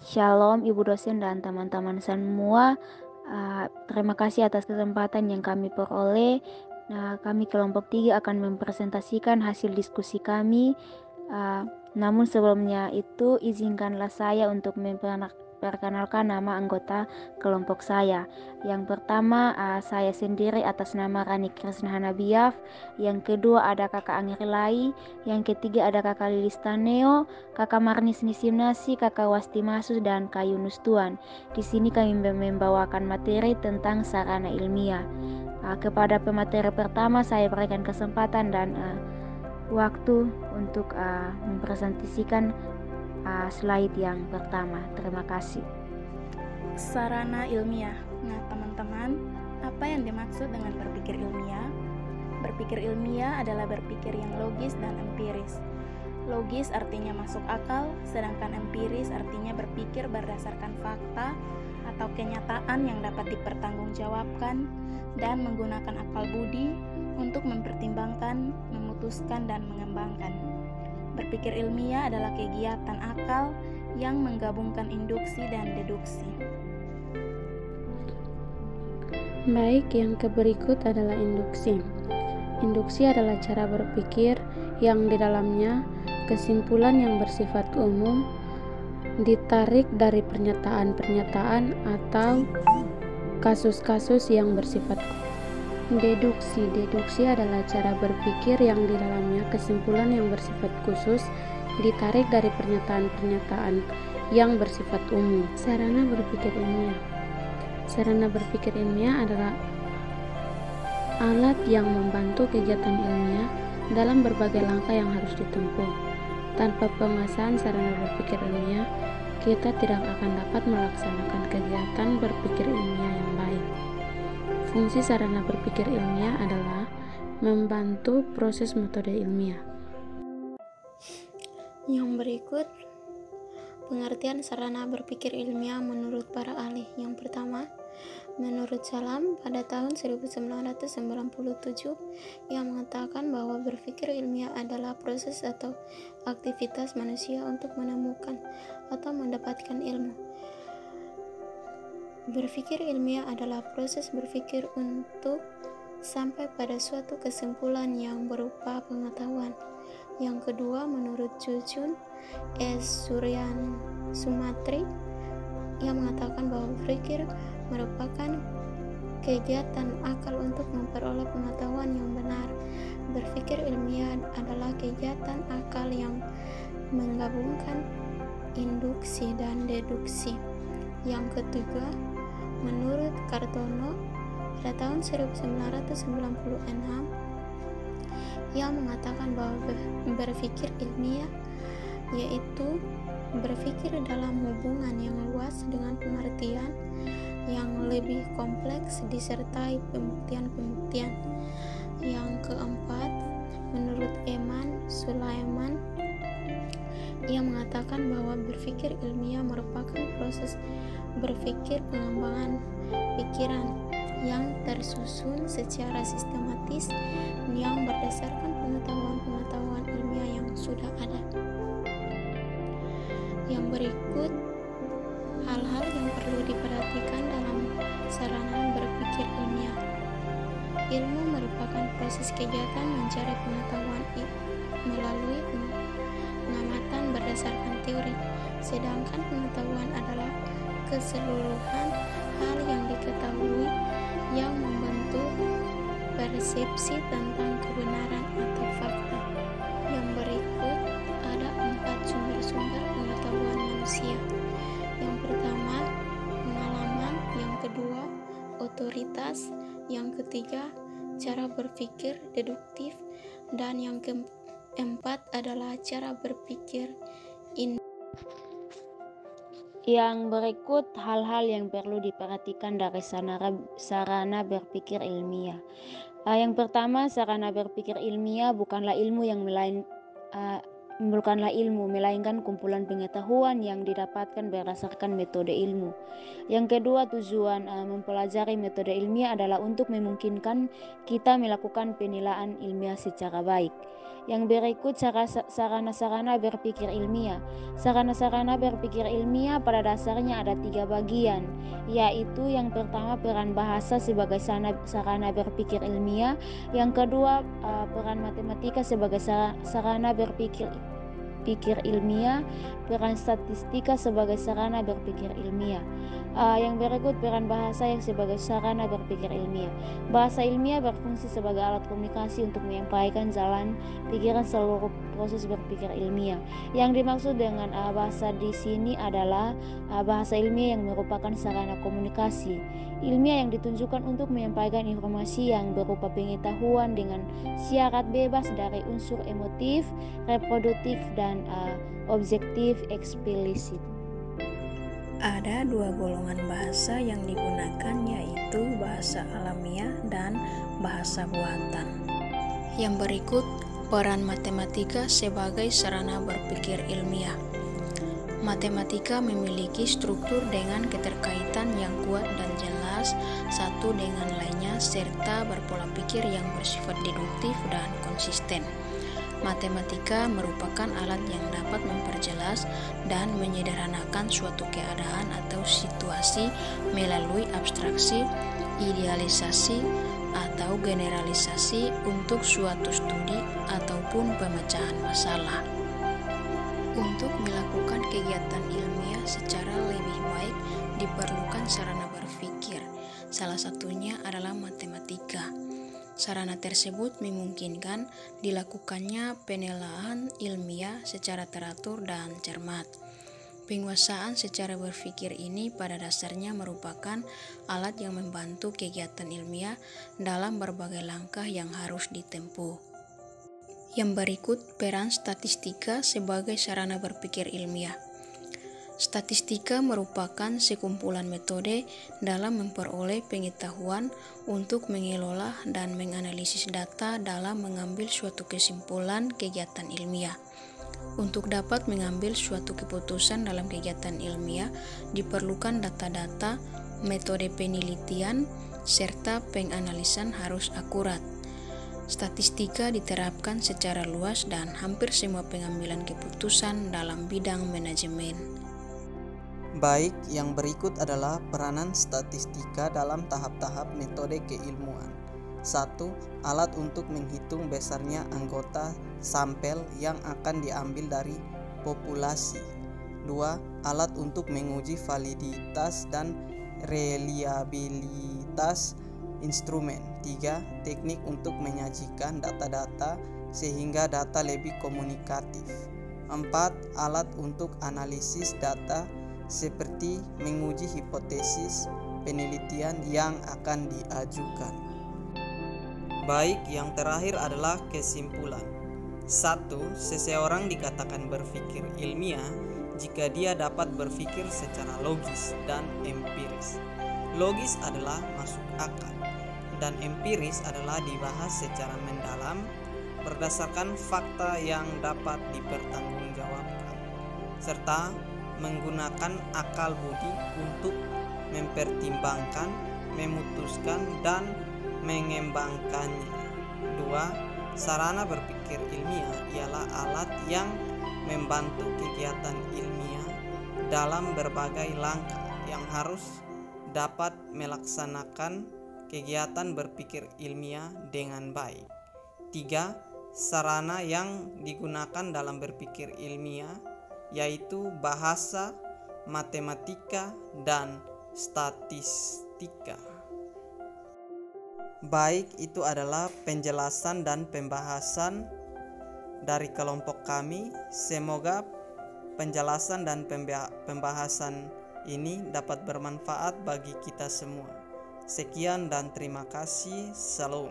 Shalom Ibu dosen dan teman-teman semua. Terima kasih atas kesempatan yang kami peroleh. Kami kelompok 3 akan mempresentasikan hasil diskusi kami. Namun sebelumnya itu izinkanlah saya untuk memperkenalkan nama anggota kelompok saya. Yang pertama saya sendiri atas nama Rani Krisna Hanabiaf. Yang kedua ada kakak Angrilai. Yang ketiga ada kakak Lilis Taneo, kakak Marnis Nisimnasi, kakak Wasti Masus, dan Kak Yunus Tuan. Di sini kami membawakan materi tentang sarana ilmiah. Kepada pemateri pertama saya berikan kesempatan dan waktu untuk mempresentasikan slide yang pertama. Terima kasih. Sarana ilmiah. Nah, teman-teman, apa yang dimaksud dengan berpikir ilmiah? Berpikir ilmiah adalah berpikir yang logis dan empiris. Logis artinya masuk akal, sedangkan empiris artinya berpikir berdasarkan fakta atau kenyataan yang dapat dipertanggungjawabkan dan menggunakan akal budi untuk mempertimbangkan, memutuskan, dan mengembangkan. Berpikir ilmiah adalah kegiatan akal yang menggabungkan induksi dan deduksi. Baik, yang berikut adalah induksi. Induksi adalah cara berpikir yang di dalamnya kesimpulan yang bersifat umum ditarik dari pernyataan-pernyataan atau kasus-kasus yang bersifat deduksi. Deduksi adalah cara berpikir yang di dalamnya kesimpulan yang bersifat khusus ditarik dari pernyataan-pernyataan yang bersifat umum. Sarana berpikir ilmiah. Sarana berpikir ilmiah adalah alat yang membantu kegiatan ilmiah dalam berbagai langkah yang harus ditempuh. Tanpa penguasaan sarana berpikir ilmiah, kita tidak akan dapat melaksanakan kegiatan berpikir ilmiah yang baik. Fungsi sarana berpikir ilmiah adalah membantu proses metode ilmiah. Yang berikut pengertian sarana berpikir ilmiah menurut para ahli. Yang pertama, menurut Salam pada tahun 1997 yang mengatakan bahwa berpikir ilmiah adalah proses atau aktivitas manusia untuk menemukan atau mendapatkan ilmu. Berpikir ilmiah adalah proses berpikir untuk sampai pada suatu kesimpulan yang berupa pengetahuan. Yang kedua, menurut Jujun S. Suryan Sumatri yang mengatakan bahwa berpikir merupakan kegiatan akal untuk memperoleh pengetahuan yang benar. Berpikir ilmiah adalah kegiatan akal yang menggabungkan induksi dan deduksi. Yang ketiga, menurut Kartono pada tahun 1996 yang mengatakan bahwa berpikir ilmiah yaitu berpikir dalam hubungan yang luas dengan pengertian yang lebih kompleks disertai pembuktian-pembuktian. Yang keempat, menurut Eman Sulaiman yang mengatakan bahwa berpikir ilmiah merupakan proses berpikir pengembangan pikiran yang tersusun secara sistematis yang berdasarkan pengetahuan-pengetahuan ilmiah yang sudah ada. Yang berikut hal-hal yang perlu diperhatikan dalam sarana berpikir ilmiah. Ilmu merupakan proses kegiatan mencari pengetahuan melalui pengamatan berdasarkan teori, sedangkan pengetahuan adalah keseluruhan hal yang diketahui yang membentuk persepsi tentang kebenaran atau fakta. Yang berikut ada 4 sumber-sumber pengetahuan manusia. Yang pertama, pengalaman. Yang kedua, otoritas. Yang ketiga, cara berpikir deduktif. Dan yang keempat adalah cara berpikir Yang berikut hal-hal yang perlu diperhatikan dari sarana berpikir ilmiah. Yang pertama, sarana berpikir ilmiah bukanlah ilmu melainkan kumpulan pengetahuan yang didapatkan berdasarkan metode ilmu. Yang kedua, tujuan mempelajari metode ilmiah adalah untuk memungkinkan kita melakukan penilaian ilmiah secara baik. Yang berikut sarana-sarana berpikir ilmiah. Sarana-sarana berpikir ilmiah pada dasarnya ada 3 bagian, yaitu yang pertama peran bahasa sebagai sarana berpikir ilmiah, yang kedua peran matematika sebagai sarana berpikir ilmiah, peran statistika sebagai sarana berpikir ilmiah. Yang berikut peran bahasa yang sebagai sarana berpikir ilmiah. Bahasa ilmiah berfungsi sebagai alat komunikasi untuk menyampaikan jalan pikiran seluruh proses berpikir ilmiah. Yang dimaksud dengan bahasa di sini adalah bahasa ilmiah yang merupakan sarana komunikasi ilmiah yang ditunjukkan untuk menyampaikan informasi yang berupa pengetahuan dengan syarat bebas dari unsur emotif, reproduktif, dan objektif eksplisit. Ada 2 golongan bahasa yang digunakan, yaitu bahasa alamiah dan bahasa buatan. Yang berikut peran matematika sebagai sarana berpikir ilmiah. Matematika memiliki struktur dengan keterkaitan yang kuat dan jelas satu dengan lainnya serta berpola pikir yang bersifat deduktif dan konsisten. Matematika merupakan alat yang dapat memperjelas dan menyederhanakan suatu keadaan atau situasi melalui abstraksi, idealisasi, atau generalisasi untuk suatu studi ataupun pemecahan masalah. Untuk melakukan kegiatan ilmiah secara lebih baik diperlukan sarana berpikir. Salah satunya adalah matematika. Sarana tersebut memungkinkan dilakukannya penelaahan ilmiah secara teratur dan cermat. Penguasaan secara berpikir ini pada dasarnya merupakan alat yang membantu kegiatan ilmiah dalam berbagai langkah yang harus ditempuh. Yang berikut peran statistika sebagai sarana berpikir ilmiah. Statistika merupakan sekumpulan metode dalam memperoleh pengetahuan untuk mengelola dan menganalisis data dalam mengambil suatu kesimpulan kegiatan ilmiah. Untuk dapat mengambil suatu keputusan dalam kegiatan ilmiah, diperlukan data-data, metode penelitian, serta penganalisan harus akurat. Statistika diterapkan secara luas dan hampir semua pengambilan keputusan dalam bidang manajemen. Baik, yang berikut adalah peranan statistika dalam tahap-tahap metode keilmuan. 1. Alat untuk menghitung besarnya anggota sampel yang akan diambil dari populasi. 2. Alat untuk menguji validitas dan reliabilitas instrumen. 3. Teknik untuk menyajikan data-data sehingga data lebih komunikatif. 4. Alat untuk analisis data seperti menguji hipotesis penelitian yang akan diajukan. Baik, yang terakhir adalah kesimpulan. 1. Seseorang dikatakan berpikir ilmiah jika dia dapat berpikir secara logis dan empiris. Logis adalah masuk akal, dan empiris adalah dibahas secara mendalam berdasarkan fakta yang dapat dipertanggungjawabkan, serta menggunakan akal budi untuk mempertimbangkan, memutuskan, dan mengembangkannya. 2. Sarana berpikir ilmiah ialah alat yang membantu kegiatan ilmiah dalam berbagai langkah yang harus dapat melaksanakan kegiatan berpikir ilmiah dengan baik. 3. Sarana yang digunakan dalam berpikir ilmiah yaitu bahasa, matematika, dan statistika. Baik, itu adalah penjelasan dan pembahasan dari kelompok kami. Semoga penjelasan dan pembahasan ini dapat bermanfaat bagi kita semua. Sekian dan terima kasih. Salam.